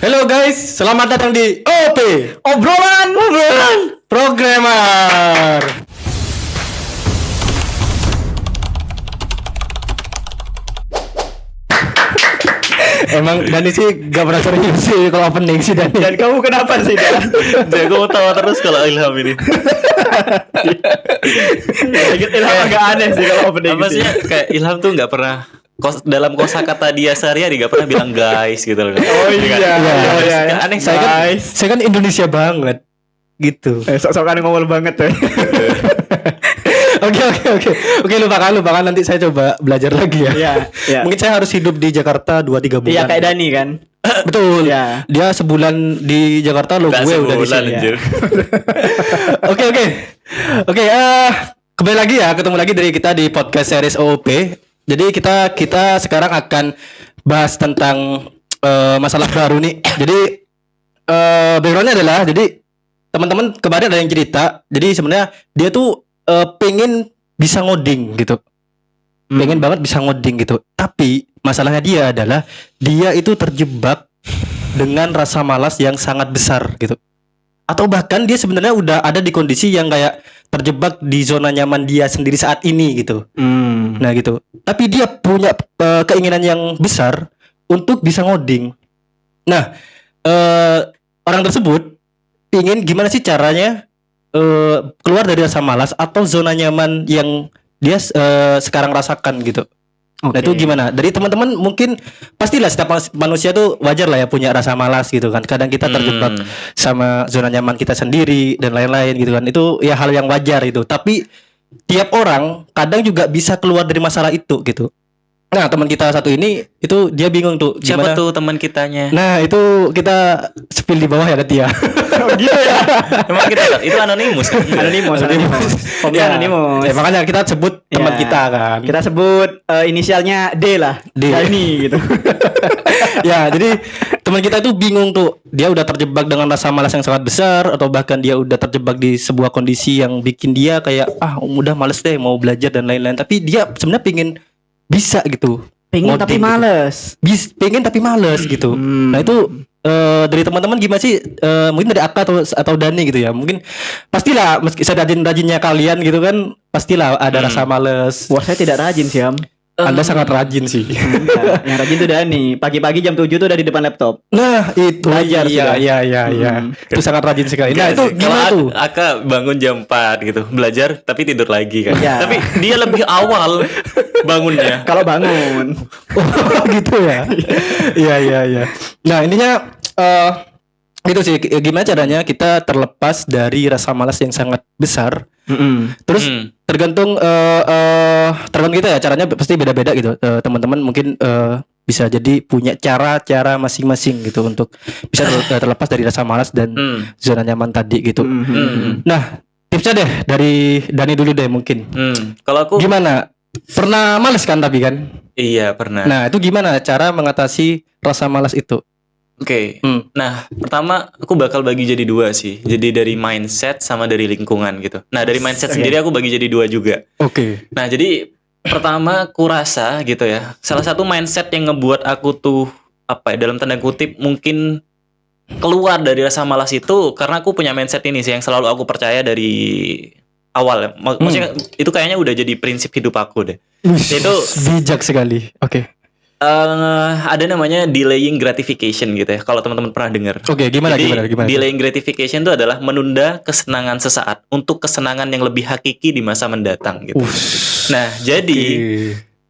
Halo guys, selamat datang di OP Obrolan Programmer. Emang Dani sih gak pernah serius sih kalau opening sih Dani. Dan kamu kenapa sih Dan? Gue mau tawa terus kalau Ilham ini. Ilham agak aneh sih kalau opening Apa gitu. sih kayak Ilham tuh nggak pernah dalam kosakata dia sehari-hari nggak pernah bilang guys gitu loh. Oh iya. Kan aneh Saya kan Indonesia banget gitu. Sok-sokan ngomong banget ya. Oke, lupakan nanti saya coba belajar lagi ya. Iya. Mungkin saya harus hidup di Jakarta 2-3 bulan. Iya kayak Dani kan. Betul. Iya. Dia sebulan di Jakarta lo, Nggak gue udah di sebulan, sini. anjir. Oke, kembali lagi ya, ketemu lagi dari kita di podcast series OOP. Jadi kita sekarang akan bahas tentang masalah baru nih. Jadi backgroundnya adalah, jadi teman-teman kemarin ada yang cerita. Jadi sebenarnya dia tuh pengen bisa ngoding gitu. Pengen banget bisa ngoding gitu. Tapi masalahnya dia adalah dia itu terjebak dengan rasa malas yang sangat besar gitu. Atau bahkan dia sebenarnya udah ada di kondisi yang kayak terjebak di zona nyaman dia sendiri saat ini gitu. Nah gitu. Tapi dia punya keinginan yang besar untuk bisa ngoding. Nah, orang tersebut ingin gimana sih caranya keluar dari rasa malas atau zona nyaman yang dia sekarang rasakan gitu. Nah itu gimana? Dari teman-teman mungkin pastilah setiap manusia tuh wajar lah ya punya rasa malas gitu kan. Kadang kita terjebak sama zona nyaman kita sendiri dan lain-lain gitu kan. Itu ya hal yang wajar itu. Tapi tiap orang kadang juga bisa keluar dari masalah itu gitu. Nah teman kita satu ini itu dia bingung tuh Siapa gimana. tuh teman kitanya? Nah itu kita spill di bawah ya ke dia. Gitu ya. Emang kita itu anonimus kan? Anonimus. Ya, Anonimus. makanya kita sebut teman Ya. kita kan. Kita sebut inisialnya D lah. D. Dani gitu. Ya, jadi teman kita itu bingung tuh. Dia udah terjebak dengan rasa malas yang sangat besar atau bahkan dia udah terjebak di sebuah kondisi yang bikin dia kayak udah males deh mau belajar dan lain-lain. Tapi dia sebenarnya pengen bisa gitu. Pengen Ngoding tapi gitu. males. Pengen tapi males gitu. Nah, itu dari teman-teman gimana sih? Mungkin dari Aka atau Dani gitu ya. Mungkin pastilah meski serajin-rajinnya kalian gitu kan, pastilah ada rasa males. Wah saya tidak rajin sih Am. Anda sangat rajin sih. Enggak. Yang rajin tuh Dani. Pagi-pagi jam 7 tuh udah di depan laptop. Nah, itu Belajar sudah. iya. Itu sangat rajin sekali. Nah, Enggak itu sih. gimana Kalau tuh? Aka bangun jam 4 gitu, belajar tapi tidur lagi kan. Ya. Tapi dia lebih awal bangunnya. Kalau bangun. Oh, gitu ya. Iya. Nah, intinya itu sih gimana caranya kita terlepas dari rasa malas yang sangat besar. Terus tergantung kita ya, caranya pasti beda-beda gitu. Teman-teman mungkin bisa jadi punya cara-cara masing-masing gitu untuk bisa terlepas dari rasa malas dan zona nyaman tadi gitu. Nah, tipsnya deh dari Dani dulu deh mungkin. Kalau aku Gimana? Pernah males kan tapi kan? iya pernah. Nah, itu gimana cara mengatasi rasa malas itu? Oke. Nah, pertama aku bakal bagi jadi dua sih. Jadi dari mindset sama dari lingkungan gitu. Nah, dari mindset sendiri aku bagi jadi dua juga. Oke. Nah, jadi pertama aku rasa gitu ya. Salah satu mindset yang ngebuat aku tuh dalam tanda kutip mungkin keluar dari rasa malas itu karena aku punya mindset ini sih yang selalu aku percaya dari awal ya. Maksudnya itu kayaknya udah jadi prinsip hidup aku deh. Itu bijak sekali. Oke. ada namanya delaying gratification gitu ya. Kalau teman-teman pernah dengar. Oke, gimana? Delaying gratification itu adalah menunda kesenangan sesaat untuk kesenangan yang lebih hakiki di masa mendatang gitu. Nah, jadi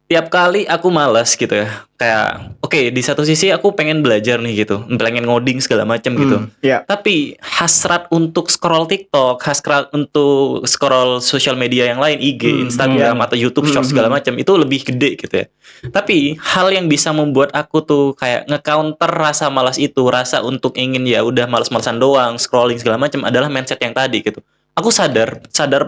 tiap kali aku malas gitu ya. Kayak di satu sisi aku pengen belajar nih gitu, pengen ngoding segala macam gitu. Iya. Tapi hasrat untuk scroll TikTok, hasrat untuk scroll sosial media yang lain, IG, Instagram atau YouTube Short segala macam itu lebih gede gitu ya. Tapi hal yang bisa membuat aku tuh kayak nge-counter rasa malas itu, rasa untuk ingin ya udah malas-malasan doang, scrolling segala macam adalah mindset yang tadi gitu. Aku sadar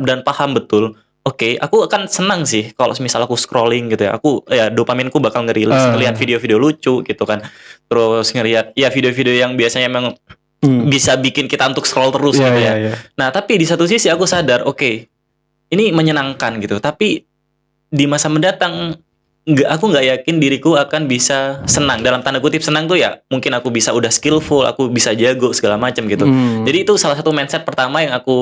dan paham betul. Aku akan senang sih kalau misal aku scrolling gitu ya. Aku ya dopaminku bakal ngerilis ngelihat video-video lucu gitu kan. Terus ngelihat ya video-video yang biasanya memang bisa bikin kita untuk scroll terus gitu ya. Nah, tapi di satu sisi aku sadar, ini menyenangkan gitu. Tapi di masa mendatang aku nggak yakin diriku akan bisa senang, dalam tanda kutip senang tuh ya mungkin aku bisa udah skillful, aku bisa jago segala macam gitu. Jadi itu salah satu mindset pertama yang aku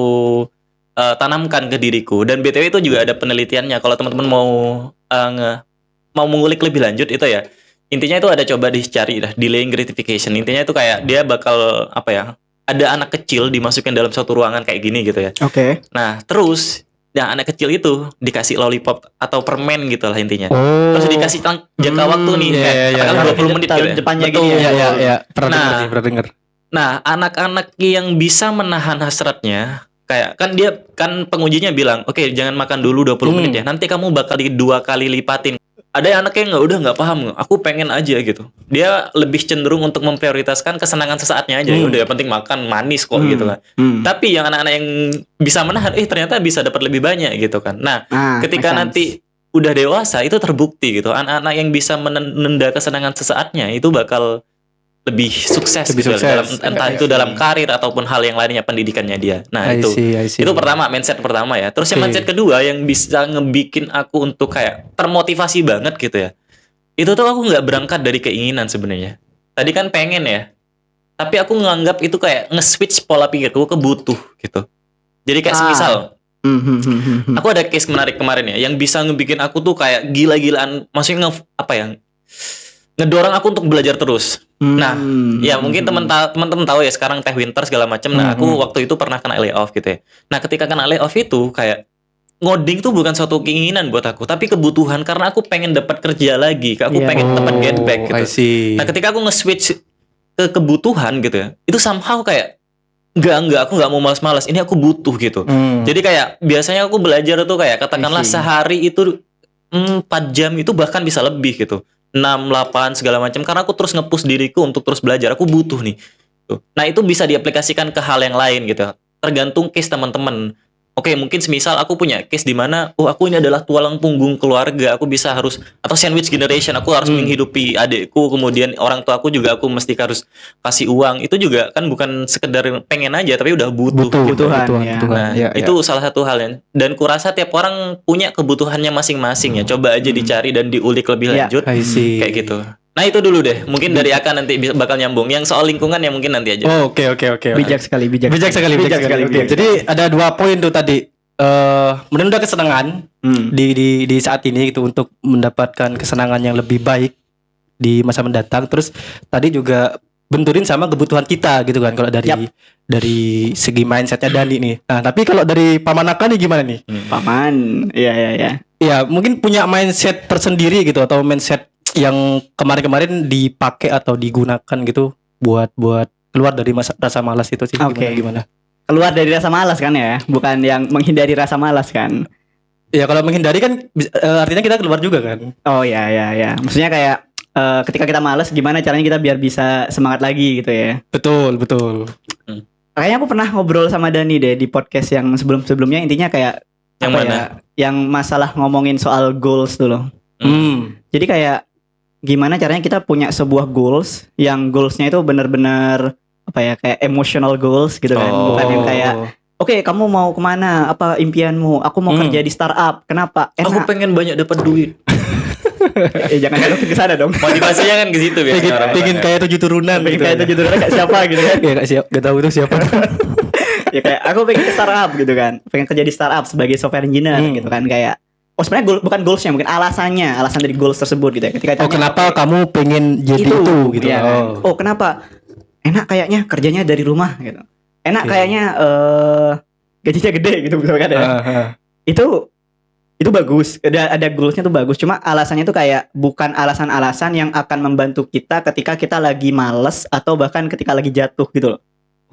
tanamkan ke diriku. Dan BTW itu juga ada penelitiannya, kalau teman-teman mau mau mengulik lebih lanjut itu ya, intinya itu ada, coba dicari dah, delaying gratification. Intinya itu kayak dia bakal apa ya, ada anak kecil dimasukin dalam suatu ruangan kayak gini gitu ya. Oke. Nah terus ya anak kecil itu dikasih lollipop atau permen gitu lah intinya. Oh. Terus dikasih jangka waktu nih, iya, kayak iya, katakanlah iya. 20 menit gitu ya. Depannya Betul. gini ya. Iya. Pernah Nah. denger sih, pernah denger. Nah, anak-anak yang bisa menahan hasratnya, kayak kan dia kan pengujinya bilang, oke jangan makan dulu 20 menit ya, nanti kamu bakal 2 kali lipatin. Ada anak yang udah nggak paham, aku pengen aja gitu. Dia lebih cenderung untuk memprioritaskan kesenangan sesaatnya aja. Ya udah, yang penting makan manis kok gitu kan. Tapi yang anak-anak yang bisa menahan, ternyata bisa dapat lebih banyak gitu kan. Nah, ketika nanti udah dewasa itu terbukti gitu. Anak-anak yang bisa menunda kesenangan sesaatnya itu bakal lebih sukses gitu dalam, entah itu dalam karir ataupun hal yang lainnya, pendidikannya dia. Nah, I itu see. itu pertama, mindset pertama ya. Terus yang mindset kedua yang bisa ngebikin aku untuk kayak termotivasi banget gitu ya. Itu tuh aku nggak berangkat dari keinginan sebenarnya. Tadi kan pengen ya. Tapi aku nganggap itu kayak nge-switch pola pikirku ke butuh gitu. Jadi kayak semisal aku ada case menarik kemarin ya, yang bisa ngebikin aku tuh kayak gila-gilaan, maksudnya ngedorong aku untuk belajar terus. Nah, ya mungkin teman-teman tahu ya sekarang teh winter segala macam. Nah, aku waktu itu pernah kena layoff gitu ya. Nah, ketika kena layoff itu kayak ngoding tuh bukan suatu keinginan buat aku, tapi kebutuhan, karena aku pengen dapat kerja lagi, aku pengen dapat get back gitu. Nah, ketika aku nge-switch ke kebutuhan gitu ya, itu somehow kayak enggak, aku nggak mau malas-malas, ini aku butuh gitu. Jadi kayak biasanya aku belajar tuh kayak katakanlah sehari itu 4 jam itu bahkan bisa lebih gitu. 6, 8 segala macam, karena aku terus nge-push diriku untuk terus belajar, aku butuh nih. Nah, itu bisa diaplikasikan ke hal yang lain gitu. Tergantung case teman-teman. Oke, mungkin semisal aku punya case di mana aku ini adalah tulang punggung keluarga, aku bisa harus, atau sandwich generation, aku harus menghidupi adikku, kemudian orang tua aku juga aku mesti harus kasih uang. Itu juga kan bukan sekedar pengen aja, tapi udah butuh gitu. Kebutuhan. Nah, itu salah satu hal yang, dan kurasa tiap orang punya kebutuhannya masing-masing ya. Coba aja dicari dan diulik lebih lanjut. Kayak gitu. Nah, itu dulu deh. Mungkin dari Aka nanti bakal nyambung. Yang soal lingkungan ya mungkin nanti aja. Oke. Bijak sekali. Oke. Jadi ada 2 poin tuh tadi. Menunda kesenangan di saat ini gitu, untuk mendapatkan kesenangan yang lebih baik di masa mendatang. Terus tadi juga benturin sama kebutuhan kita gitu kan, kalau dari segi mindsetnya Dani nih. Nah, tapi kalau dari Paman Aka nih gimana nih? Paman, iya. Ya, mungkin punya mindset tersendiri gitu, atau mindset yang kemarin-kemarin dipakai atau digunakan gitu buat keluar dari rasa malas itu sih. Gimana? Keluar dari rasa malas kan ya, bukan yang menghindari rasa malas kan. Ya, kalau menghindari kan artinya kita keluar juga kan. Oh ya. Maksudnya kayak ketika kita malas, gimana caranya kita biar bisa semangat lagi gitu ya. Betul. Kayaknya aku pernah ngobrol sama Dani deh di podcast yang sebelum-sebelumnya, intinya kayak yang apa mana? ya, yang masalah ngomongin soal goals tuh loh. Jadi kayak gimana caranya kita punya sebuah goals, yang goalsnya itu benar-benar apa ya, kayak emotional goals gitu kan. Bukan yang kayak oke, kamu mau kemana, apa impianmu? Aku mau kerja di startup. Kenapa? Aku pengen banyak dapat duit. Jangan ke sana dong. Motivasinya kan ke situ biasanya orang. Pengen kayak 7 turunan. Pengen kayak 7 turunan kayak siapa gitu kan. Ya gak tahu itu siapa. Ya kayak aku pengen ke startup gitu kan. Pengen kerja di startup sebagai software engineer gitu kan. Kayak sebenarnya bukan goalsnya, mungkin alasan dari goals tersebut gitu ya. Ketika kenapa kamu pengen jadi itu gitu ya, kan? Kenapa? Enak kayaknya kerjanya dari rumah gitu. Enak kayaknya gajinya gede gitu misalkan ya. Itu bagus. Ada goalsnya tuh bagus. Cuma alasannya tuh kayak bukan alasan-alasan yang akan membantu kita ketika kita lagi males atau bahkan ketika lagi jatuh gitu loh.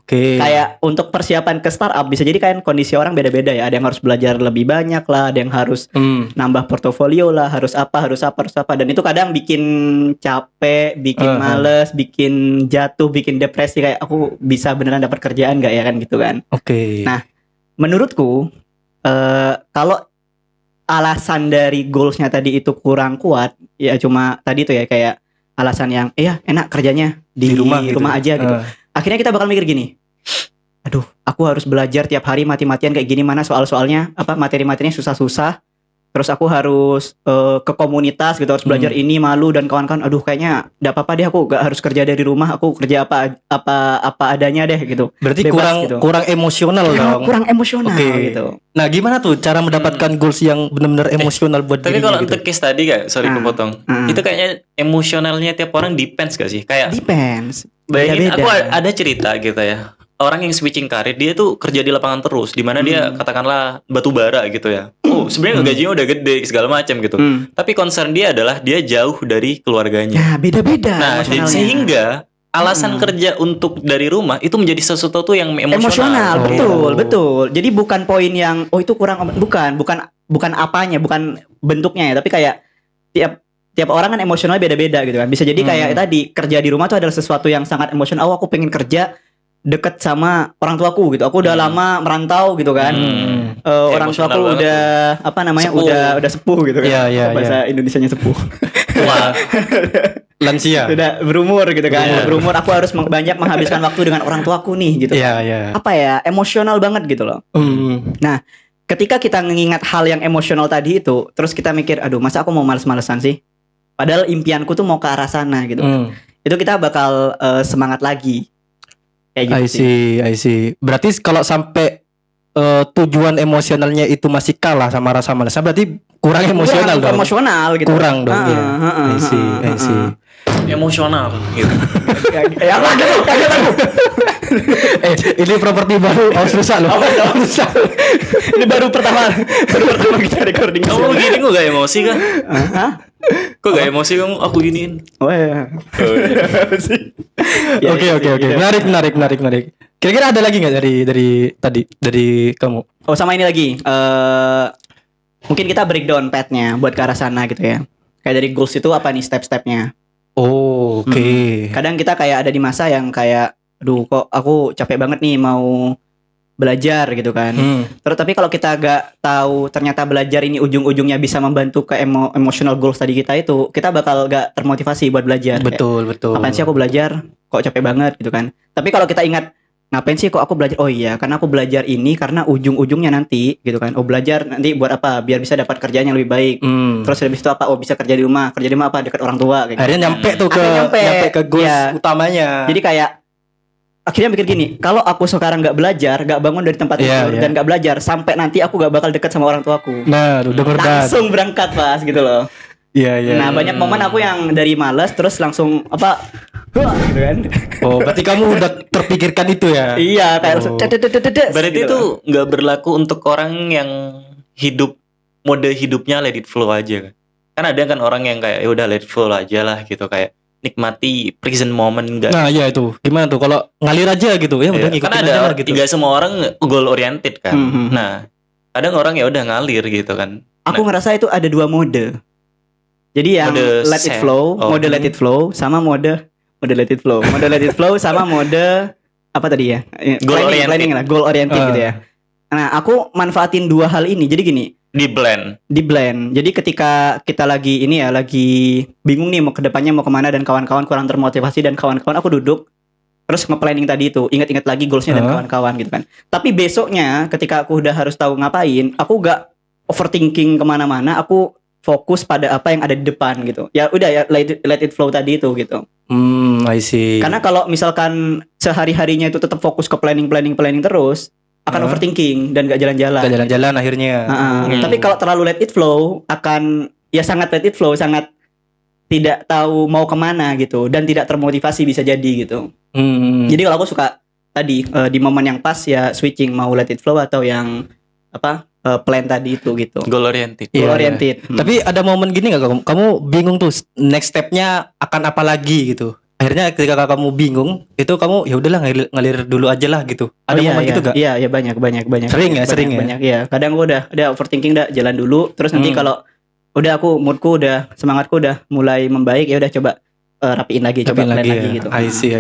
Kayak untuk persiapan ke startup bisa jadi kan kondisi orang beda-beda ya. Ada yang harus belajar lebih banyak lah, ada yang harus nambah portofolio lah, harus apa. Dan itu kadang bikin capek, bikin males, bikin jatuh, bikin depresi, kayak aku bisa beneran dapat kerjaan gak ya kan gitu kan. Nah, menurutku kalau alasan dari goalsnya tadi itu kurang kuat, ya cuma tadi tuh ya kayak alasan yang enak kerjanya di rumah aja gitu. Akhirnya kita bakal mikir gini, aduh, aku harus belajar tiap hari mati-matian kayak gini, mana soal-soalnya, materi-materinya susah-susah. Terus aku harus ke komunitas gitu, harus belajar ini, malu dan kawan-kawan. Aduh, kayaknya enggak apa-apa deh, aku gak harus kerja dari rumah, aku kerja apa adanya deh gitu. Berarti Bebas gitu. kurang emosional dong. Kurang emosional Oke. gitu. Nah, gimana tuh cara mendapatkan goals yang benar-benar emosional buat Tapi dirinya kalau gitu? untuk case tadi kak, sorry kepotong, itu kayaknya emosionalnya tiap orang depends gak sih? Kayak Depends. bayangin aku Beda-beda. ada cerita gitu ya. Orang yang switching karir dia tuh kerja di lapangan terus, di mana dia katakanlah batu bara gitu ya. Oh sebenarnya gajinya udah gede segala macam gitu. Tapi concern dia adalah dia jauh dari keluarganya. Nah, beda-beda Nah emosionalnya. sehingga alasan kerja untuk dari rumah itu menjadi sesuatu yang emosional. Betul. Jadi bukan poin yang itu kurang, bukan apanya, bukan bentuknya ya, tapi kayak tiap orang kan emosionalnya beda-beda gitu kan. Bisa jadi kayak tadi kerja di rumah tuh adalah sesuatu yang sangat emosional. Oh, aku pengen kerja deket sama orang tuaku gitu. Aku udah lama merantau gitu kan. Orang Emosional tuaku banget udah apa namanya Sepuh. udah sepuh gitu kan. Iya, Bahasa Indonesianya sepuh. Wah, Lansia. Udah berumur gitu kan. Berumur, aku harus banyak menghabiskan waktu dengan orang tuaku nih gitu. Iya. Apa ya? Emosional banget gitu loh. Nah, ketika kita mengingat hal yang emosional tadi itu, terus kita mikir, aduh, masa aku mau males-malesan sih? Padahal impianku tuh mau ke arah sana gitu. Itu kita bakal semangat lagi. Kayak gitu sih. I see. Berarti kalau sampai tujuan emosionalnya itu masih kalah sama rasa malas, berarti kurang emosional dong. Emosional gitu. Kurang dong. Ya. I see. emosional gitu. Ya apa gitu? Kaget aku. Ini properti baru susah loh. Ini baru pertama kita recording. Kamu gini kok gak emosi kan? Hah? Kok gak emosi kamu aku giniin? Oh iya. Oke. Menarik. Kira-kira ada lagi nggak dari kamu? Oh, sama ini lagi. Mungkin kita breakdown path-nya buat ke arah sana gitu ya. Kayak dari goals itu apa nih step-stepnya? Oh, oke. Kadang kita kayak ada di masa yang kayak, aduh kok aku capek banget nih mau belajar gitu kan. Terus tapi kalau kita gak tahu ternyata belajar ini ujung-ujungnya bisa membantu ke emotional goals tadi kita itu, kita bakal gak termotivasi buat belajar. Betul. Apaan sih aku belajar? Kok capek banget gitu kan. Tapi kalau kita ingat, ngapain sih kok aku belajar? Oh iya, karena aku belajar ini karena ujung-ujungnya nanti gitu kan. Oh, belajar nanti buat apa? Biar bisa dapat kerjaan yang lebih baik. Terus habis itu apa? Oh, bisa kerja di rumah. Kerja di rumah apa? Dekat orang tua kayak gitu. Akhirnya nyampe tuh nyampe ke goals Iya. utamanya. Jadi kayak akhirnya mikir gini, kalau aku sekarang nggak belajar, nggak bangun dari tempat tidur dan nggak belajar, sampai nanti aku nggak bakal dekat sama orang tuaku. Nah, udah berat. Langsung berangkat pas gitu loh. Iya. Nah, banyak momen aku yang dari malas terus langsung apa? Wah, gitu kan. Oh, berarti kamu udah terpikirkan itu ya? Iya, kayak langsung Berarti gitu itu loh. nggak berlaku untuk orang yang mode hidupnya let it flow aja kan? Kan ada kan orang yang kayak ya udah let it flow aja lah gitu, kayak nikmati present moment enggak. Nah, iya itu. Gimana tuh kalau ngalir aja gitu ya udah ngikutin Kan ada aja lah gitu. nggak semua orang goal oriented kan. Nah, kadang orang ya udah ngalir gitu kan. Aku ngerasa itu ada dua mode. Jadi yang Mode let it set. flow, Oh. mode let it flow sama mode let it flow. Mode let it flow sama mode apa tadi ya? Goal oriented. Planning lah, goal oriented gitu ya. Nah, aku manfaatin dua hal ini. Jadi gini, Di blend. di blend. Jadi ketika kita lagi bingung nih mau ke depannya mau kemana dan kawan-kawan kurang termotivasi dan kawan-kawan aku duduk terus nge-planning tadi itu, ingat-ingat lagi goalsnya dan kawan-kawan gitu kan. Tapi besoknya ketika aku udah harus tahu ngapain, aku gak overthinking kemana-mana, aku fokus pada apa yang ada di depan gitu. Ya udah ya let it flow tadi itu gitu. I see. Karena kalau misalkan sehari-harinya itu tetap fokus ke planning terus, akan overthinking dan gak jalan-jalan. Gak jalan-jalan akhirnya. Tapi kalau terlalu let it flow akan ya sangat let it flow, sangat tidak tahu mau kemana gitu dan tidak termotivasi bisa jadi gitu. Jadi kalau aku suka tadi di momen yang pas ya switching mau let it flow atau yang apa plan tadi itu gitu. Goal oriented. Goal oriented. Tapi ada momen gini gak kamu bingung tuh next stepnya akan apa lagi gitu? Akhirnya ketika kamu bingung itu kamu ya udahlah ngalir dulu aja lah gitu. Ada momen gitu gak? Iya banyak. Sering ya? Banyak ya. Kadang gue udah overthinking jalan dulu. Terus nanti kalau udah moodku udah semangatku udah mulai membaik ya udah coba rapiin lagi, coba plan lagi gitu. I see.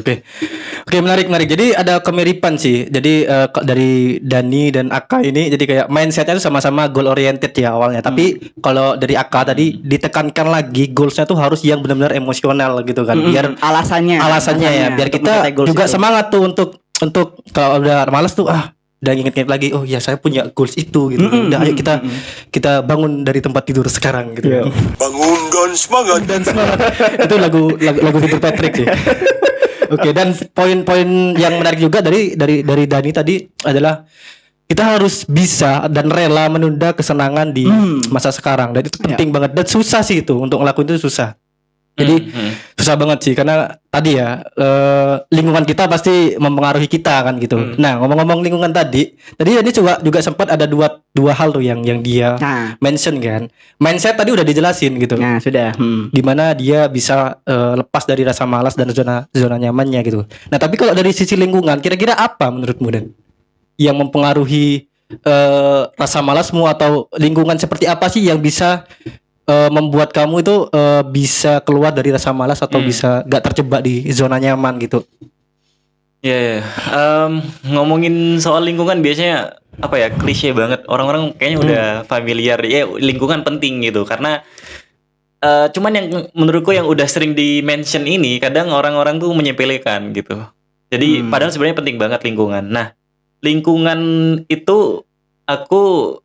Oke, menarik. Jadi ada kemiripan sih. Jadi dari Dani dan Aka ini jadi kayak mindsetnya itu sama-sama goal oriented ya awalnya. Tapi kalau dari Aka tadi ditekankan lagi goalsnya tuh harus yang benar-benar emosional gitu kan. Biar alasannya ya, biar kita juga semangat tuh untuk kalau udah malas tuh udah inget-inget lagi, oh ya saya punya goals itu gitu. Udah ayo kita bangun dari tempat tidur sekarang gitu. Iya. Bangun dan semangat. Dan semangat. Itu lagu Fitur Patrick sih. Oke, dan poin-poin yang menarik juga dari Dani tadi adalah kita harus bisa dan rela menunda kesenangan di masa sekarang, dan itu penting banget, dan susah sih itu untuk ngelakuin itu susah. Jadi susah banget sih karena tadi ya lingkungan kita pasti mempengaruhi kita kan gitu. Nah, ngomong-ngomong lingkungan tadi ini juga sempat ada dua hal tuh yang dia mention kan. Mindset tadi udah dijelasin gitu. Nah, sudah. Gimana dia bisa lepas dari rasa malas dan zona nyamannya gitu. Nah, tapi kalau dari sisi lingkungan, kira-kira apa menurutmu Dan yang mempengaruhi rasa malasmu, atau lingkungan seperti apa sih yang bisa membuat kamu itu bisa keluar dari rasa malas atau bisa gak terjebak di zona nyaman gitu? Ya. Ngomongin soal lingkungan biasanya apa ya, klise banget. Orang-orang kayaknya udah familiar ya lingkungan penting gitu. Karena cuman yang menurutku yang udah sering di-mention ini kadang orang-orang tuh menyepelekan gitu. Jadi padahal sebenarnya penting banget lingkungan. Nah, lingkungan itu aku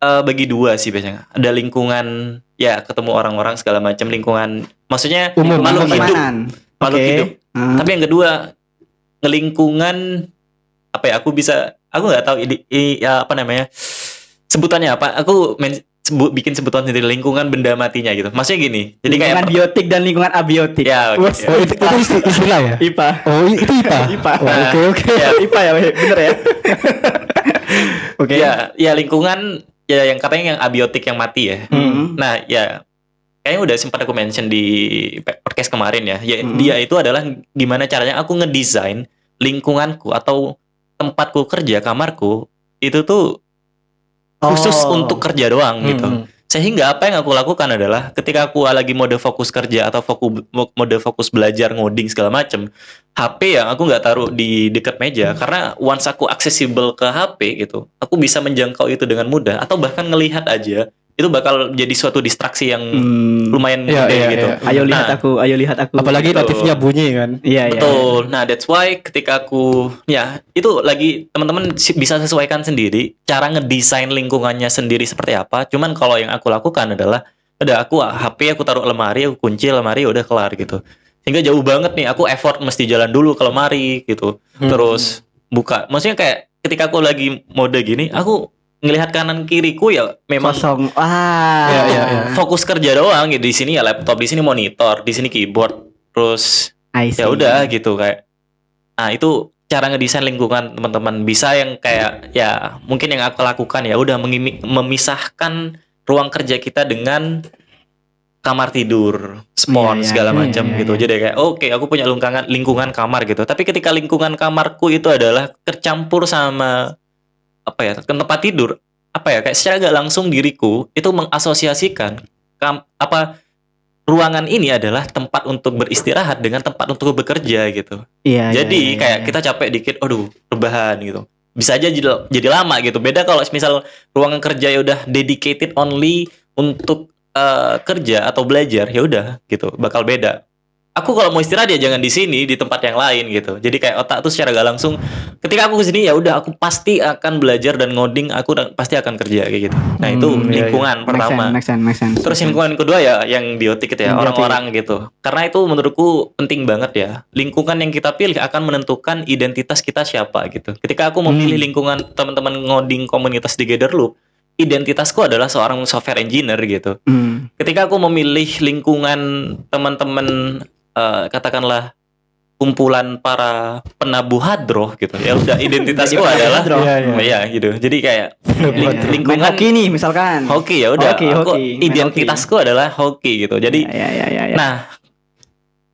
bagi dua sih biasanya. Ada lingkungan ya ketemu orang-orang segala macam, lingkungan maksudnya makhluk hidup. Hidup. Tapi yang kedua ngelingkungan apa ya, aku nggak tahu ya, apa namanya sebutannya apa. Aku bikin sebutan sendiri, lingkungan benda matinya gitu. Maksudnya gini. Jadi lingkungan kayak biotik dan lingkungan abiotik. Ya, Oh, itu istilah ya? IPA. Oh, itu IPA. IPA. Oke. Ya, IPA ya, bener ya. Oke. Ya lingkungan ya yang katanya yang abiotik, yang mati ya. Nah, ya kayaknya udah sempat aku mention di podcast kemarin ya. Dia itu adalah gimana caranya aku ngedesain lingkunganku atau tempatku kerja, kamarku itu tuh khusus untuk kerja doang gitu. Sehingga apa yang aku lakukan adalah ketika aku lagi mode fokus kerja atau mode fokus belajar, ngoding segala macem, HP yang aku nggak taruh di dekat meja, karena once aku accessible ke HP gitu, aku bisa menjangkau itu dengan mudah, atau bahkan ngelihat aja itu bakal jadi suatu distraksi yang lumayan gede gitu. Ayo lihat aku. Apalagi notifnya bunyi kan. Iya. Betul. Nah, that's why ketika aku ya itu lagi teman-teman bisa sesuaikan sendiri cara ngedesain lingkungannya sendiri seperti apa. Cuman kalau yang aku lakukan adalah HP aku taruh lemari, aku kunci lemari, udah kelar gitu. Sehingga jauh banget nih aku effort mesti jalan dulu ke lemari gitu. Terus buka. Maksudnya kayak ketika aku lagi mode gini, aku ngelihat kanan kiriku ya memang kosong. Ya. Fokus kerja doang gitu. Di sini ya laptop, di sini monitor, di sini keyboard. Terus ya udah gitu kayak. Nah, itu cara ngedesain lingkungan teman-teman. Bisa yang kayak ya mungkin yang aku lakukan ya udah memisahkan ruang kerja kita dengan kamar tidur, spons segala macam gitu. Jadi kayak oke, aku punya lingkungan kamar gitu. Tapi ketika lingkungan kamarku itu adalah tercampur sama apa ya, tempat tidur, apa ya, kayak secara gak langsung diriku itu mengasosiasikan ruangan ini adalah tempat untuk beristirahat dengan tempat untuk bekerja gitu. Jadi kayak kita capek dikit, aduh rebahan gitu, bisa aja jadi lama gitu. Beda kalau misal ruangan kerja ya udah dedicated only untuk kerja atau belajar, ya udah gitu, bakal beda. Aku kalau mau istirahat ya jangan di sini, di tempat yang lain gitu. Jadi kayak otak tuh secara gak langsung ketika aku kesini ya udah aku pasti akan belajar dan ngoding, aku pasti akan kerja kayak gitu. Nah, itu lingkungan pertama. Make sense. Terus lingkungan kedua ya yang biotik gitu ya, orang-orang gitu. Karena itu menurutku penting banget ya. Lingkungan yang kita pilih akan menentukan identitas kita siapa gitu. Ketika aku memilih lingkungan teman-teman ngoding komunitas di Gatherloop, identitasku adalah seorang software engineer gitu. Ketika aku memilih lingkungan teman-teman katakanlah kumpulan para penabuh hadroh gitu, ya udah identitasku adalah ya gitu. Jadi kayak lingkungan hoki nih misalkan. Hoki ya udah, aku identitasku adalah hoki gitu. Jadi nah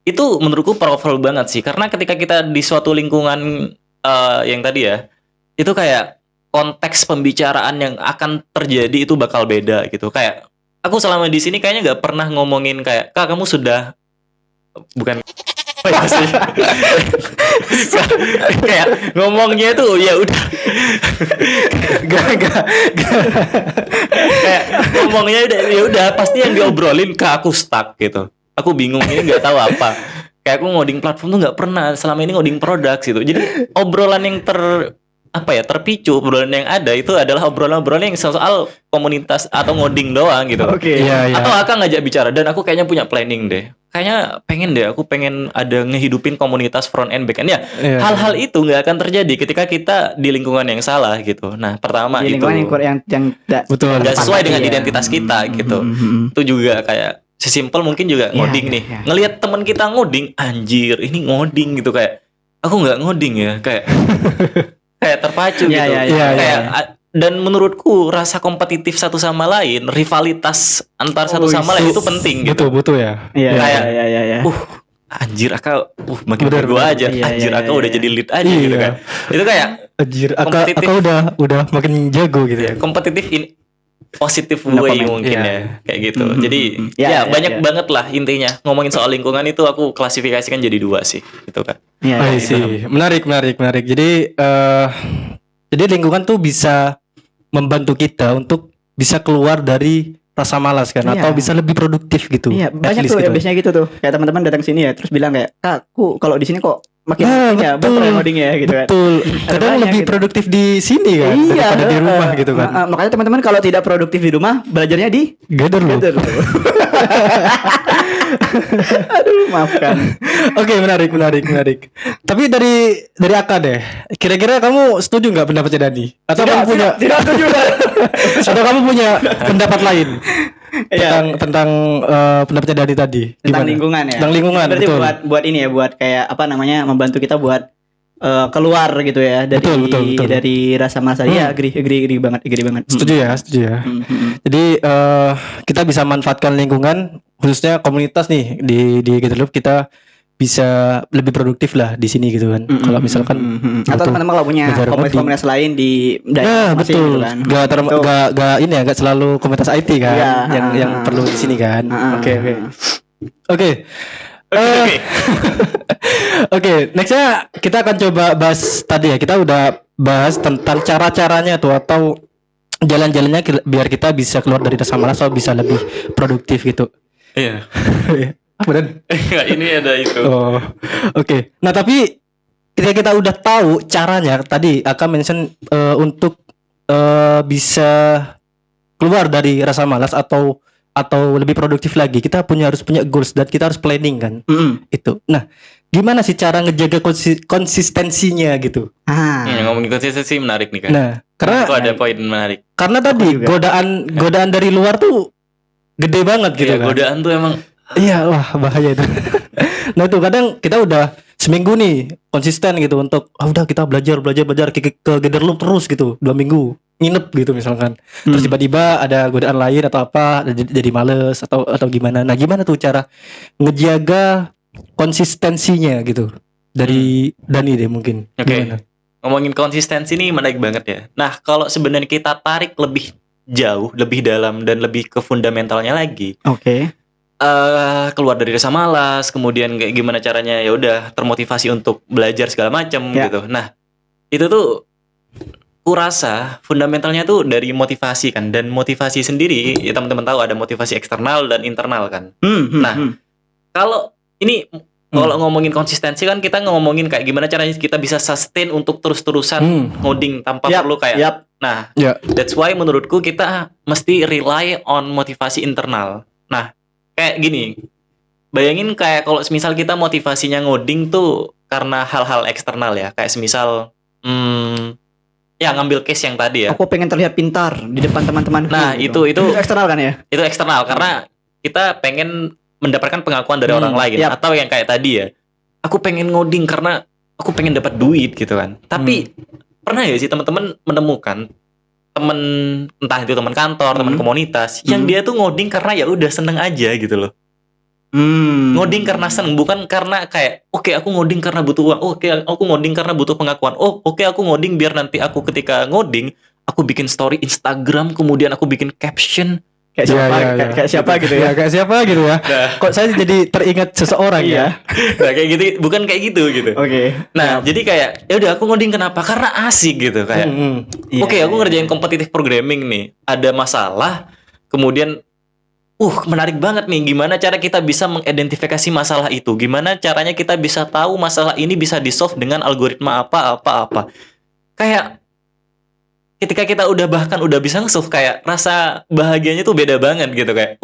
itu menurutku powerful banget sih, karena ketika kita di suatu lingkungan yang tadi ya, itu kayak konteks pembicaraan yang akan terjadi itu bakal beda gitu. Kayak aku selama di sini kayaknya nggak pernah ngomongin kayak, "Kak, kamu sudah..." Bukan sih. Kayak ngomongnya tuh ya udah gak kayak ngomongnya ya udah pasti yang diobrolin ke aku stuck gitu. Aku bingung, ini nggak tahu apa. Kayak aku ngoding platform tuh nggak pernah selama ini ngoding produk gitu. Jadi obrolan yang apa ya, terpicu obrolan yang ada itu adalah obrolan-obrolan yang soal komunitas atau ngoding doang gitu. Oke. Iya, iya. Atau Aka ngajak bicara dan aku kayaknya punya planning deh. Kayaknya aku pengen ada ngehidupin komunitas front end back end ya. Iya. Hal-hal itu nggak akan terjadi ketika kita di lingkungan yang salah gitu. Nah, pertama Di itu lingkungan yang Betul. nggak sesuai dengan Iya. identitas kita gitu. Itu juga kayak sesimpel mungkin juga Iya, ngoding iya, nih. iya. Ngelihat teman kita ngoding, anjir, ini ngoding gitu kayak aku nggak ngoding ya, kayak kayak terpacu Iya, gitu. iya, iya, Kayak iya. dan menurutku rasa kompetitif satu sama lain, rivalitas antar satu sama lain itu penting gitu. Betul ya. Iya, Kayak, iya. Anjir Aka makin Bener, bego bener. aja. Iya, Anjir iya, Aka iya, udah iya. jadi lead aja Iya. gitu kan. Itu kayak Anjir, Kompetitif. Aka udah makin jago gitu ya. kompetitif in positive No way comment. mungkin Iya. ya kayak gitu. Mhm, Jadi mhm. ya, Ya, banyak ya. banget lah intinya. Ngomongin soal lingkungan itu aku klasifikasikan jadi 2 sih, gitu kan. Iya, I iya. see. Menarik. Jadi lingkungan tuh bisa membantu kita untuk bisa keluar dari rasa malas kan, Iya. atau bisa lebih produktif gitu. Iya, At banyak least tuh gitu. ya biasanya gitu tuh. Kayak teman-teman datang sini ya, terus bilang kayak, "Kak, aku kalau di sini kok makin Nah, betul. baper ngoding ya," gitu kan. Betul. Kadang banyak lebih gitu. produktif di sini kan daripada di rumah gitu kan. Makanya teman-teman kalau tidak produktif di rumah, belajarnya di Gather loh. Gather. Aduh, maafkan. Oke, menarik. Tapi dari Aka deh. Kira-kira kamu setuju nggak pendapatnya Dani? Atau kamu punya tidak setuju. atau kamu punya pendapat lain Iya. tentang pendapatnya Dani tadi? Tentang Gimana? lingkungan ya. Tentang lingkungan, Berarti betul. buat ini ya, buat kayak apa namanya, membantu kita buat keluar gitu ya dari Betul. dari rasa masa. Iya, agree banget. Setuju ya. Jadi kita bisa manfaatkan lingkungan, khususnya komunitas nih di Gatherloop, kita bisa lebih produktif lah di sini gitu kan. Kalau misalkan atau teman-teman kalau punya belajar komunitas lain di daerah nah, masing betul. gitu kan. Gak ini ya, gak selalu komunitas IT kan Iya, yang perlu di sini kan. Oke. Oke, nextnya kita akan coba bahas tadi ya. Kita udah bahas tentang cara-caranya tuh atau jalan-jalannya biar kita bisa keluar dari rasa malas atau bisa lebih produktif gitu. Iya. Apa dan? Ini ada itu. Oh, oke. Nah, tapi ketika kita udah tahu caranya, tadi akan mention untuk bisa keluar dari rasa malas atau lebih produktif lagi, kita harus punya goals dan kita harus planning kan. Itu. Nah, gimana sih cara ngejaga konsistensinya gitu? Ngomongin konsistensi menarik nih kan. Nah, karena itu ada poin menarik. karena tadi juga. godaan dari luar tuh gede banget gitu Iya, kan. godaan tuh emang Iya, wah bahaya itu. Nah tuh kadang kita udah seminggu nih konsisten gitu untuk udah kita belajar ke Gatherloop terus gitu 2 minggu nginep gitu misalkan. Terus tiba-tiba ada godaan lain atau apa jadi males atau gimana. Nah gimana tuh cara ngejaga konsistensinya gitu dari Dani deh mungkin. Oke. Gimana? Ngomongin konsistensi ini menarik banget ya. Nah, kalau sebenarnya kita tarik lebih jauh, lebih dalam dan lebih ke fundamentalnya lagi, Oke. keluar dari rasa malas, kemudian kayak gimana caranya ya udah termotivasi untuk belajar segala macam Ya. gitu. Nah, itu tuh kurasa fundamentalnya tuh dari motivasi kan, dan motivasi sendiri ya teman-teman tahu ada motivasi eksternal dan internal kan. Kalau ini kalau ngomongin konsistensi kan kita ngomongin kayak gimana caranya kita bisa sustain untuk terus-terusan ngoding tanpa Yap, perlu kayak yap. nah, Ya. that's why menurutku kita mesti rely on motivasi internal. Nah, kayak gini. Bayangin kayak kalau semisal kita motivasinya ngoding tuh karena hal-hal eksternal ya, kayak semisal ya ngambil case yang tadi ya. Aku pengen terlihat pintar di depan teman-teman. Nah, itu eksternal kan ya? itu eksternal karena kita pengen mendapatkan pengakuan dari orang lain. Yap. Atau yang kayak tadi ya, aku pengen ngoding karena aku pengen dapat duit gitu kan. Tapi pernah ya sih teman-teman menemukan teman, entah itu teman kantor, teman komunitas, yang dia tuh ngoding karena ya udah seneng aja gitu loh. Ngoding karena seneng, bukan karena kayak oke, aku ngoding karena butuh uang, oke, aku ngoding karena butuh pengakuan, oke, aku ngoding biar nanti aku ketika ngoding aku bikin story Instagram, kemudian aku bikin caption. Kayak siapa? Iya, iya. Kayak siapa gitu ya? Kayak siapa gitu ya. Kok saya jadi teringat seseorang ya. Nah, kayak gitu, bukan kayak gitu gitu. Oke. Nah, jadi kayak ya udah aku ngoding kenapa? Karena asik gitu kayak. Iya, Oke, aku iya, ngerjain competitive programming nih. Ada masalah, kemudian menarik banget nih gimana cara kita bisa mengidentifikasi masalah itu. Gimana caranya kita bisa tahu masalah ini bisa di-solve dengan algoritma apa. Kayak ketika kita bahkan udah bisa nge-solve, kayak rasa bahagianya tuh beda banget gitu, kayak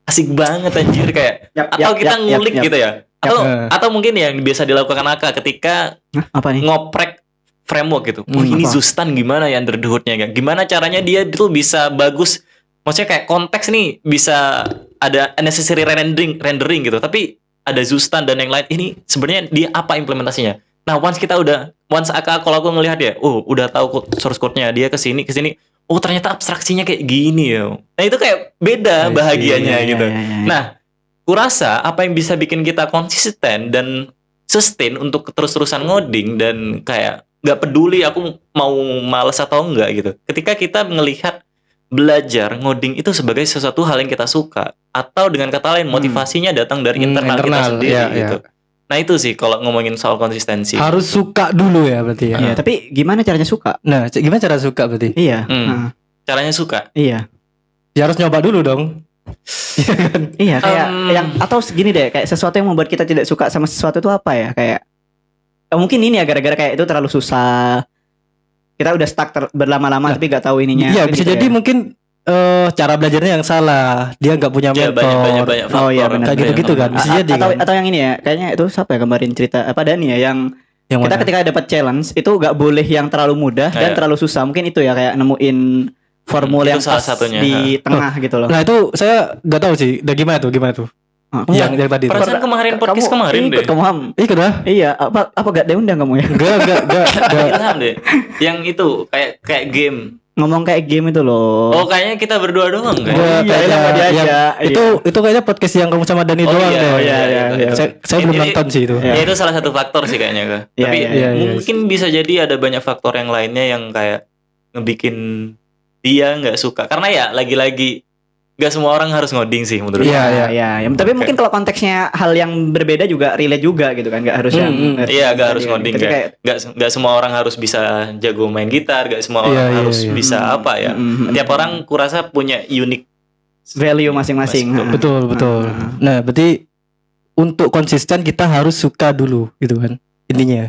asik banget anjir, kayak atau kita ngulik gitu ya. Atau mungkin yang biasa dilakukan Aka ketika Apa nih? ngoprek framework gitu. Ini apa? Zustan gimana ya under the hood-nya kan? Gimana caranya dia itu bisa bagus? Maksudnya kayak konteks nih bisa ada unnecessary rendering gitu. Tapi ada Zustan dan yang lain. Ini sebenarnya dia apa implementasinya? Nah, once kalau aku ngelihat ya, udah tahu source code-nya, dia kesini. Ternyata abstraksinya kayak gini ya. Nah, itu kayak beda bahagianya gitu. Nah, kurasa apa yang bisa bikin kita konsisten dan sustain untuk terus-terusan ngoding dan kayak nggak peduli aku mau males atau enggak gitu. Ketika kita melihat belajar ngoding itu sebagai sesuatu hal yang kita suka, atau dengan kata lain motivasinya datang dari internal kita sendiri gitu. Nah itu sih kalau ngomongin soal konsistensi. Harus suka dulu ya berarti ya. Iya, tapi gimana caranya suka? Nah, gimana cara suka berarti? Iya. Caranya suka. Iya. Ya harus nyoba dulu dong. Iya, kayak yang atau segini deh, kayak sesuatu yang membuat kita tidak suka sama sesuatu itu apa ya? Kayak mungkin ini ya gara-gara kayak itu terlalu susah. Kita udah stuck berlama-lama tapi gak tahu ininya. Iya, bisa gitu jadi ya. mungkin cara belajarnya yang salah. Dia nggak punya mentor. Banyak faktor. Oh iya benar. Kayak gitu-gitu kan. Bisa jadi kan. Atau yang ini ya, kayaknya itu siapa ya kemarin cerita apa Dani ya yang kita mana? ketika dapat challenge itu gak boleh yang terlalu mudah dan terlalu susah. Mungkin itu ya kayak nemuin formula yang salah pas satunya. di tengah gitu loh. Nah itu saya nggak tahu sih. Dan gimana tuh? Yang tadi. Perasaan kemarin podcast kemarin ikut deh. kamu Ham. Ikut dah. Iya, apa gak diundang kamu ya? Enggak. Ilham deh. Yang itu kayak game. Ngomong kayak game itu loh. Oh kayaknya kita berdua doang kan? Enggak, iya, sama dia yang- aja. Itu kayaknya podcast yang kamu sama Dani doang deh. iya. Saya belum nonton sih itu. Ya itu salah satu faktor sih kayaknya Kak. Iya, Tapi iya, mungkin bisa jadi ada banyak faktor yang lainnya yang kayak ngebikin dia nggak suka. Karena ya lagi-lagi nggak semua orang harus ngoding sih menurut Iya. Iya. Tapi mungkin kalau konteksnya hal yang berbeda juga relate juga gitu kan, nggak harus yang Iya, gak harus ngoding, Tapi kayak gak semua orang harus bisa jago main gitar, gak semua orang Iya, harus iya. bisa apa ya. Tiap orang kurasa punya unik value masing-masing. Masing-masing. Betul. Nah, berarti untuk konsisten kita harus suka dulu gitu kan. Intinya.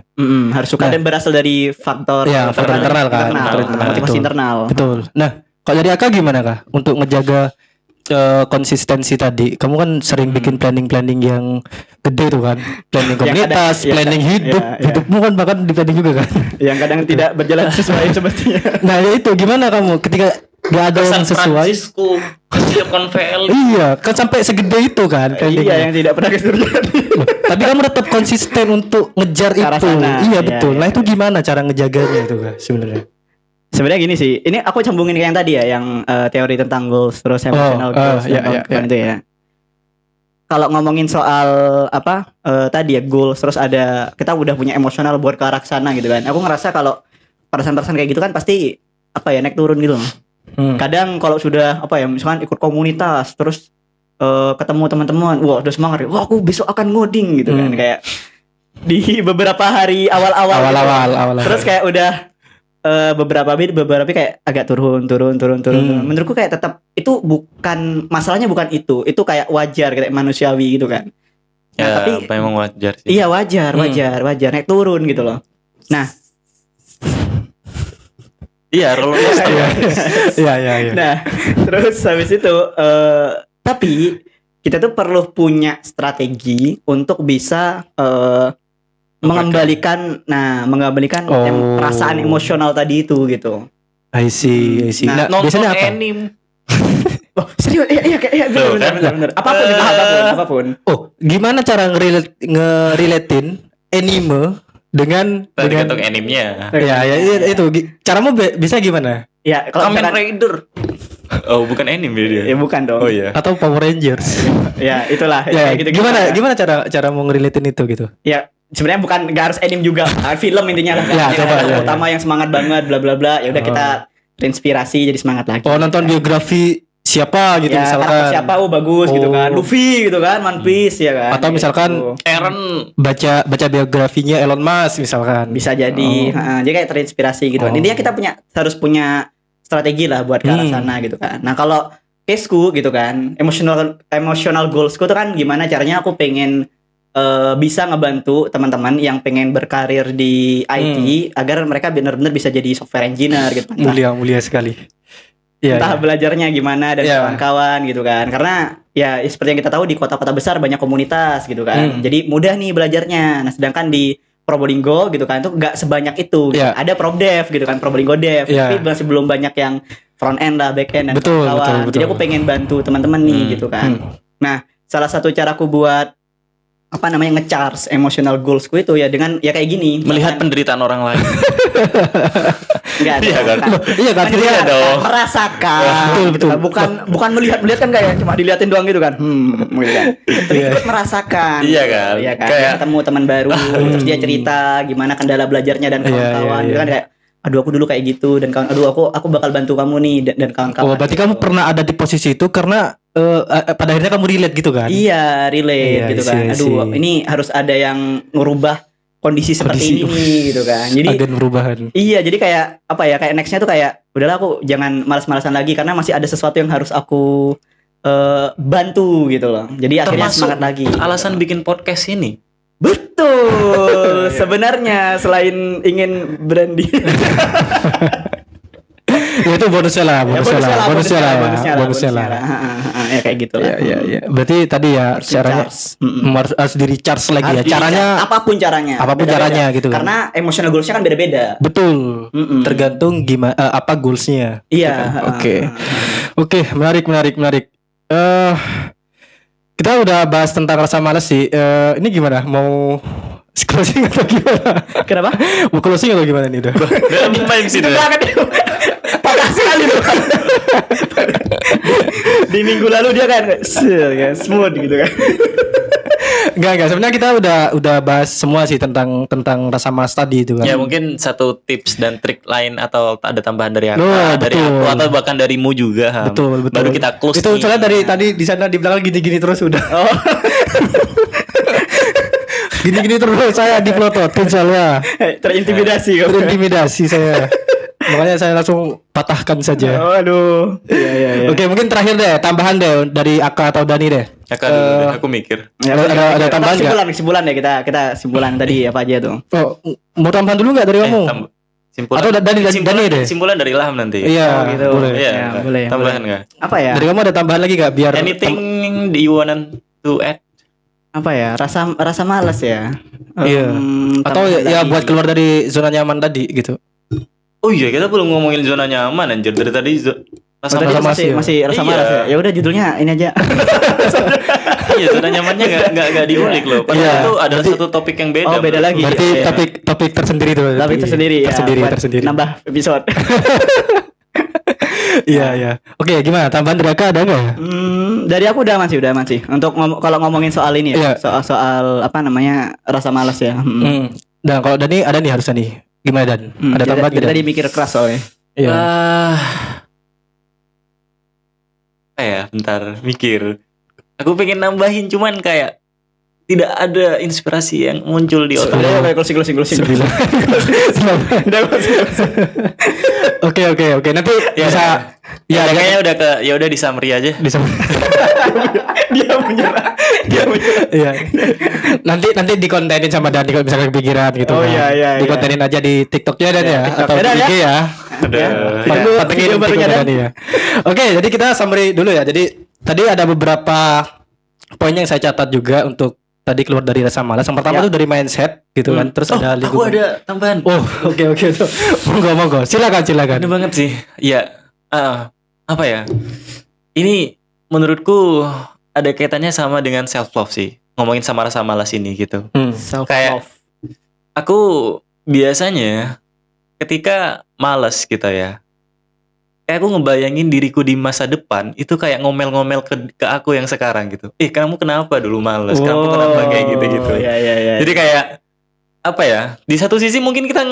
Harus suka Nah. dan berasal dari faktor Iya, faktor internal kan. Faktor internal. motivasi Betul. internal. Betul. Nah, kalau dari Aka gimana Kak untuk ngejaga konsistensi tadi? Kamu kan sering bikin planning yang gede tuh kan. Planning Yang komunitas, kadang- planning iya, hidup. iya. Hidupmu kan bahkan di planning juga kan. Yang kadang tidak berjalan sesuai semestinya. Nah, ya itu gimana kamu ketika gak ada yang San sesuai? Francisco, Silicon Valley. Iya, kan sampai segede itu kan planningnya. Iya, yang tidak pernah terjadi. Tapi kamu tetap konsisten untuk ngejar Ke arah itu. sana. Iya, Iya, betul. iya. Nah, itu gimana cara ngejaganya itu Kak sebenarnya? Sebenarnya gini sih, ini aku sambungin ke yang tadi ya, yang teori tentang goals terus emotional goals dan iya, kawan-kawan itu ya. Kalau ngomongin soal apa tadi ya goals, terus ada kita udah punya emosional buat ke arah sana gitu kan. Aku ngerasa kalau perasaan-perasaan kayak gitu kan pasti apa ya naik turun gitu loh. Kadang kalau sudah apa ya misalkan ikut komunitas terus ketemu teman-teman, wah udah semangat, wah aku besok akan ngoding gitu kan kayak di beberapa hari awal-awal. Awal-awal. Terus kayak udah beberapa kayak agak turun. Menurutku kayak tetap itu bukan masalahnya, bukan itu kayak wajar kayak manusiawi gitu kan. Ya, tapi memang wajar sih. iya wajar naik turun gitu loh. Nah, Iya, roller coaster. Iya. nah terus habis itu tapi kita tuh perlu punya strategi untuk bisa mengembalikan perasaan emosional tadi itu gitu. I see. Nah, Nonton biasanya apa? anime. Oh, serius? Iya, Tuh, benar. Apapun. Oh, gimana cara ngerelatin anime dengan Tergantung animenya. ya itu caramu bisa gimana? Ya, kalau Kamen misalkan Rider. Oh, bukan anime dia. ya bukan dong. Oh iya. Atau Power Rangers? Ya, itulah. Ya, Kayak gitu. gimana cara mau ngerelatin itu gitu? Ya, sebenarnya bukan enggak harus anime juga. Film intinya lah. Ya, coba, Yang ya. utama yang semangat banget bla bla bla. Ya udah kita terinspirasi jadi semangat lagi. Oh, nonton biografi siapa gitu ya, misalkan. karakter siapa bagus gitu Oh. kan. Luffy gitu kan, One Piece ya kan. Atau misalkan Gitu. Eren. baca biografinya Elon Musk misalkan. Bisa jadi jadi kayak terinspirasi gitu kan. Intinya kita harus punya strategi lah buat ke arah sana gitu kan. Nah, kalau caseku gitu kan, emotional goalsku tuh kan gimana caranya aku pengen bisa ngebantu teman-teman yang pengen berkarir di IT agar mereka benar-benar bisa jadi software engineer gitu. Mulia sekali. Iya, Entah iya. belajarnya gimana dan Iya. kawan-kawan gitu kan. Karena ya seperti yang kita tahu di kota-kota besar banyak komunitas gitu kan. Jadi mudah nih belajarnya. Nah, sedangkan di Probolinggo gitu kan itu nggak sebanyak itu. Iya. Ada Probdev gitu kan, Probolinggo Dev, Iya. tapi masih belum banyak yang front end lah, back end dan Betul, kawan-kawan. betul. Jadi aku pengen bantu teman-teman nih gitu kan. Nah, salah satu caraku buat nge-charge emotional goalsku itu ya dengan ya kayak gini. Melihat penderitaan orang lain. Enggak Iya kan? Iya kan? Iya Iya dong. merasakan Betul, gitu betul. kan. bukan melihat kan kayak cuma diliatin doang gitu kan gitu kan. Tapi ikut merasakan Iya kan? iya kan Kayak- ketemu teman baru terus dia cerita gimana kendala belajarnya dan kawan-kawan iya, gitu kan kayak aduh aku dulu kayak gitu dan kawan aduh aku bakal bantu kamu nih dan kawan-kawan. Oh, berarti kamu pernah ada di posisi itu karena pada akhirnya kamu relate gitu kan? Iya relate Iya, gitu I see, kan. I Aduh see. ini harus ada yang ngerubah kondisi seperti Kondisi. ini gitu kan. Jadi Agen perubahan. iya, jadi kayak apa ya? Kayak nextnya tuh kayak udahlah aku jangan malas-malasan lagi karena masih ada sesuatu yang harus aku bantu gitu loh. Jadi akhirnya Termasuk semangat lagi. Alasan bikin podcast ini. Betul. Sebenarnya selain ingin branding, Ya itu bonusnya lah, bonusnya lah. Ya kayak gitu lah. Iya. Berarti tadi ya caranya harus di recharge lagi ya. Harus dilihat Caranya apapun caranya. apapun Beda-beda. caranya gitu kan. Karena emotional goalsnya kan beda-beda. betul. Mm-mm. Tergantung gimana apa goalsnya. Iya. Oke, menarik. Kita udah bahas tentang rasa malas sih. Ini gimana? Mau closing atau gimana? Kenapa? Mau closing atau gimana nih udah? Dalam vibes itu. Parah sekali loh. Di minggu lalu dia kan smooth gitu kan. Enggak. Sebenarnya kita udah bahas semua sih tentang rasa malas tadi itu kan. Ya mungkin satu tips dan trik lain atau ada tambahan dari aku, Oh, dari betul. aku atau bahkan darimu juga. Ham. Betul. Baru kita close. Itu nih. soalnya dari tadi di sana di belakang gini-gini terus udah. Oh, Gini-gini terus saya diplototin soalnya. terintimidasi kamu. Terintimidasi saya. Makanya saya langsung patahkan saja. Oh, aduh. Iya. Oke, mungkin terakhir deh, tambahan deh dari Aka atau Dani deh. Kakak dulu deh, aku mikir. Ada tambahan nggak? Kesimpulan ya kita simpulan tadi apa aja tuh. Oh, mau tambahan dulu nggak dari kamu? Simpulan. Atau Dani deh. Simpulan dari Ilham nanti. Iya, Oh, gitu. boleh. Iya, Ya, boleh. tambahan nggak? Apa ya? Dari kamu ada tambahan lagi nggak biar Anything you want to add? Apa ya? Rasa malas ya. Iya. Atau tambahan ya lagi. buat keluar dari zona nyaman tadi gitu. Oh iya, kita belum ngomongin zona nyaman anjir dari tadi. Oh, tadi malas ya. masih rasa Iya. malas ya. Ya udah judulnya ini aja. Iya, zona nyamannya nggak diulik loh. Padahal Iya. itu ada satu topik yang beda. Oh, beda bro. lagi. Berarti Iya. topik tersendiri tuh. Tapi tersendiri ya. buat Tersendiri. Nambah episode. Iya. Oke, gimana? Tambahan dari Aka ada nggak? Dari aku udah masih. Untuk kalau ngomongin soal ini ya, Iya. soal apa namanya rasa malas ya. Nah, kalau Dani ada nih harusnya nih. Gimana Dan? Ada tambahan kita nggak? tadi mikir keras soalnya. Iya. Bentar, mikir. Aku pengen nambahin cuman kayak tidak ada inspirasi yang muncul di otak. Udah closing. Oke. Nanti Ya, bisa ya kayaknya udah di summary aja. bisa. Dia menyerah. Iya. Nanti dikontenin sama Dani kalau misalkan kepikiran gitu. Oh, kan. iya. Dikontenin aja di TikToknya Dan ya TikTok. atau di Dan ya. IG ya. Ada. Tunggu Pantengin video barunya, TikToknya Dan. Dani ya. Oke, jadi kita summary dulu ya. Jadi tadi ada beberapa poin yang saya catat juga untuk tadi keluar dari rasa malas. Yang pertama Ya. tuh dari mindset gitu kan. Terus ada Aku lingkungan. ada tambahan. Oh, oke tuh. Monggo. Silakan. Ini banget sih. Ya, apa ya? Ini menurutku ada kaitannya sama dengan self love sih. Ngomongin sama rasa malas ini gitu. Self Kayak- Aku biasanya ketika malas gitu ya, kayak aku ngebayangin diriku di masa depan itu kayak ngomel-ngomel ke aku yang sekarang gitu. Kamu kenapa dulu malas? Kamu kenapa kayak gitu-gitu? Iya. Jadi kayak apa ya? Di satu sisi mungkin kita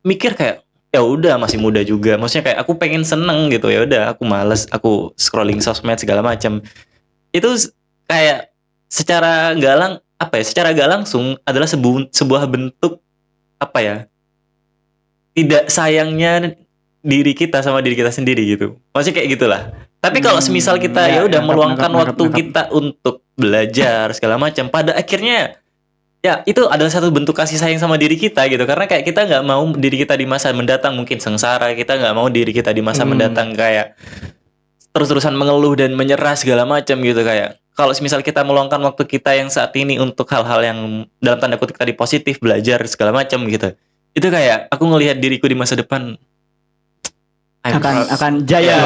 mikir kayak ya udah masih muda juga. Maksudnya kayak aku pengen seneng gitu ya udah aku malas, aku scrolling sosmed segala macam. Itu kayak secara secara gak langsung adalah sebuah bentuk apa ya? Tidak sayangnya diri kita sama diri kita sendiri gitu. Maksudnya kayak gitulah. Tapi kalau semisal kita ya udah meluangkan waktu kita untuk belajar segala macam, pada akhirnya Ya, itu adalah satu bentuk kasih sayang sama diri kita gitu. Karena kayak kita nggak mau diri kita di masa mendatang mungkin sengsara. Kita nggak mau diri kita di masa mendatang kayak terus-terusan mengeluh dan menyerah segala macam gitu. Kayak kalau misal kita meluangkan waktu kita yang saat ini untuk hal-hal yang dalam tanda kutip tadi positif, belajar segala macam gitu. Itu kayak aku ngelihat diriku di masa depan akan jaya.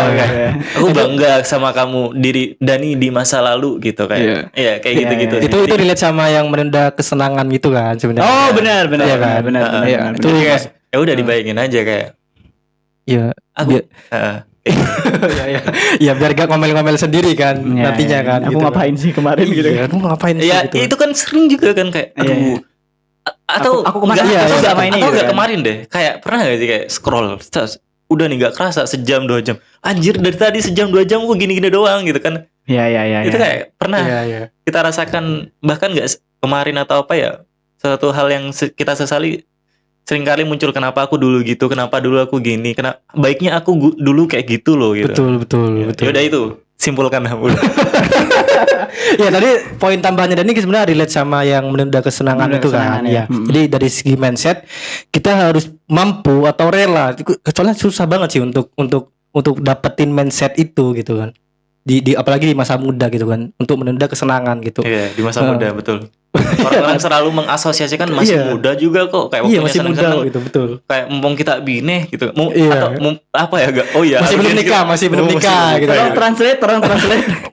Aku bangga sama kamu, diri Dani di masa lalu gitu kayak. Iya, kayak gitu-gitu. Itu relate sama yang menunda kesenangan gitu kan sebenarnya. Oh, benar. Iya, Itu kayak ya udah dibayangin aja kayak. Iya. Aku Ya biar gak ngomel-ngomel sendiri kan nantinya kan. Aku gitu ngapain sih kemarin gitu. Iya, aku ngapain sih ya gitu. itu kan sering juga kan kayak aduh. Atau Aku kemarin sama ini atau gitu nggak kan. kemarin deh kayak pernah gak sih kayak scroll udah nih gak kerasa sejam 2 jam anjir dari tadi sejam 2 jam kok gini-gini doang gitu kan. Iya. Itu kayak pernah Iya. kita rasakan bahkan gak kemarin atau apa ya, satu hal yang kita sesali seringkali muncul, kenapa aku dulu gitu, kenapa dulu aku gini, kenapa baiknya aku dulu kayak gitu loh gitu. Betul. Ya udah itu simpulkan udah. Ya tadi poin tambahannya Dani sebenarnya relate sama yang menunda kesenangan itu kan. Ya. Jadi dari segi mindset kita harus mampu atau rela. Soalnya susah banget sih untuk dapetin mindset itu gitu kan. Di apalagi di masa muda gitu kan, untuk menunda kesenangan gitu. Iya, di masa muda betul. Orang-orang selalu mengasosiasikan masih muda juga kok, kayak Iya, waktunya masih muda seneng-seneng. gitu, betul. Kayak mumpung kita bineh gitu. Iya. Atau apa ya gak? Oh iya. Masih belum nikah gitu. Tolong translate.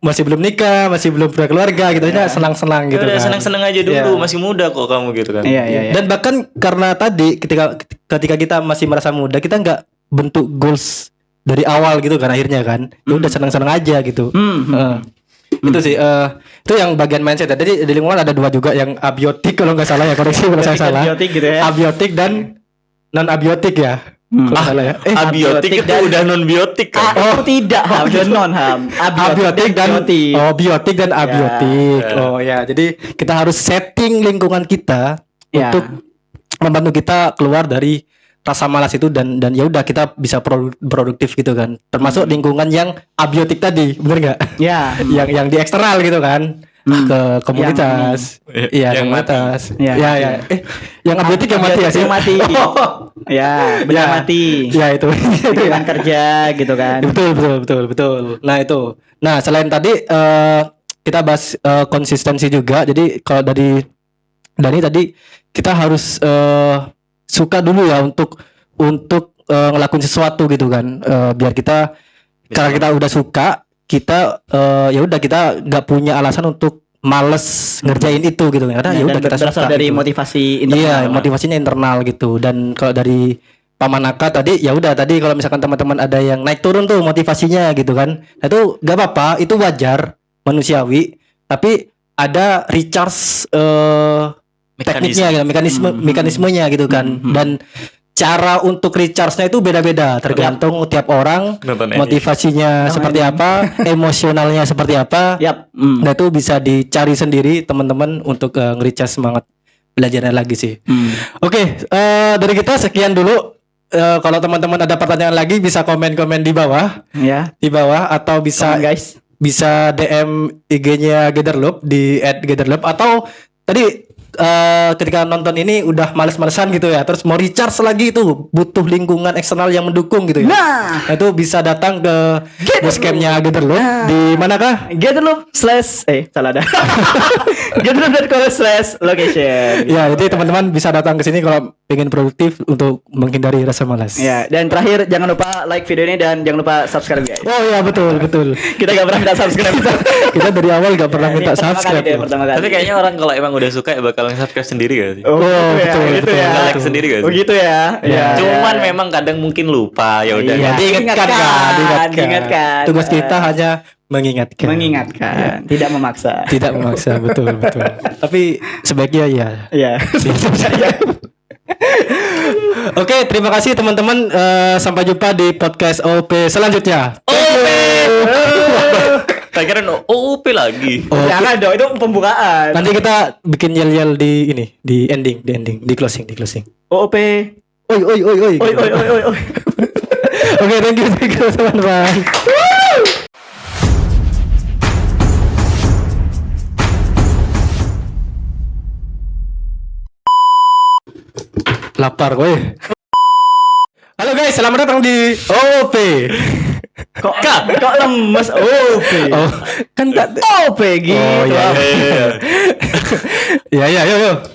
Masih belum nikah, masih belum punya keluarga gitu aja, senang-senang gitu Udah kan. seneng-seneng aja dulu, Iya. masih muda kok kamu gitu kan. Iya. Dan bahkan karena tadi ketika kita masih merasa muda, kita nggak bentuk goals dari awal gitu kan, akhirnya kan. Ya udah senang-senang aja gitu. Itu sih itu yang bagian mindset. Jadi di lingkungan ada 2 juga, yang abiotik kalau nggak salah ya, koreksi kalau saya salah. Abiotik gitu ya. Abiotik dan non abiotik ya. Kalau salah ya. Abiotik itu udah non biotik kan. Oh, tidak, udah non ham. Abiotik dan biotik dan abiotik. Ya. Oh ya, jadi kita harus setting lingkungan kita Ya. untuk membantu kita keluar dari rasa malas itu, dan ya udah kita bisa produktif gitu kan. Termasuk lingkungan yang abiotik tadi, bener nggak? Ya. yang di eksternal gitu kan. Ke komunitas. Iya, yang komunitas. mati. Iya. Yang abiotik yang mati ya sih? Yang mati. Ya, benar mati. Ya itu. Lingkungan kerja gitu kan. Betul. Nah itu. Nah selain tadi kita bahas konsistensi juga. Jadi kalau dari Dani tadi, kita harus suka dulu ya untuk ngelakuin sesuatu gitu kan. Biar kita karena kita udah suka, kita ya udah kita nggak punya alasan untuk males ngerjain itu gitu kan. Karena ya udah kita berasal suka dari gitu. motivasi internal. Iya, motivasinya internal gitu. Dan kalau dari Pamanaka tadi, ya udah tadi kalau misalkan teman-teman ada yang naik turun tuh motivasinya gitu kan, nah, itu gak apa-apa, itu wajar, manusiawi. Tapi ada recharge tekniknya gitu, mekanismenya gitu kan. Dan cara untuk recharge-nya itu beda-beda, tergantung tiap orang, Nonton motivasinya seperti apa, emosionalnya seperti apa. Yap. Nah itu bisa dicari sendiri teman-teman untuk nge-recharge semangat belajarnya lagi sih. Oke, dari kita sekian dulu. Kalau teman-teman ada pertanyaan lagi bisa komen-komen di bawah. Ya. Di bawah, atau bisa Komen, guys. bisa DM IG-nya Gatherloop di @gatherloop, atau tadi ketika nonton ini udah males-malesan gitu ya, terus mau recharge lagi, itu butuh lingkungan eksternal yang mendukung gitu ya. Nah, Itu bisa datang ke bootcampnya Gatherloop. Di manakah? Gatherloop / salah dah. Gatherloop.com/location. Ya, jadi teman-teman bisa datang ke sini kalau pengen produktif untuk menghindari rasa malas. Ya, dan terakhir jangan lupa like video ini dan jangan lupa subscribe guys. Oh ya, betul. Kita gak pernah minta subscribe. Kita dari awal gak pernah minta subscribe. Pertama kali. Tapi kayaknya orang kalau emang udah suka ya bakal subscribe sendiri gak sih? Oh, gitu ya, betul, gitu ya. Nge-like sendiri gak sih? Oh gitu ya. Ya. Cuman memang kadang mungkin lupa, ya udah. Iya. Diingatkan. Diingatkan. Tugas kita hanya mengingatkan. Mengingatkan, tidak memaksa. Tidak memaksa, betul. Tapi sebaiknya ya. Iya. Oke, terima kasih teman-teman. Sampai jumpa di podcast OP selanjutnya. Tak kira OP lagi. Jangan dong, itu pembukaan. Nanti kita bikin yel-yel di ini, di ending, di closing. OP. Oi. Oi. Oke, thank you teman-teman. Lapar gue. Halo guys, selamat datang di OP. Kok lemes OP. Oh, kan enggak. OP gitu. Oh iya. Ya, yuk.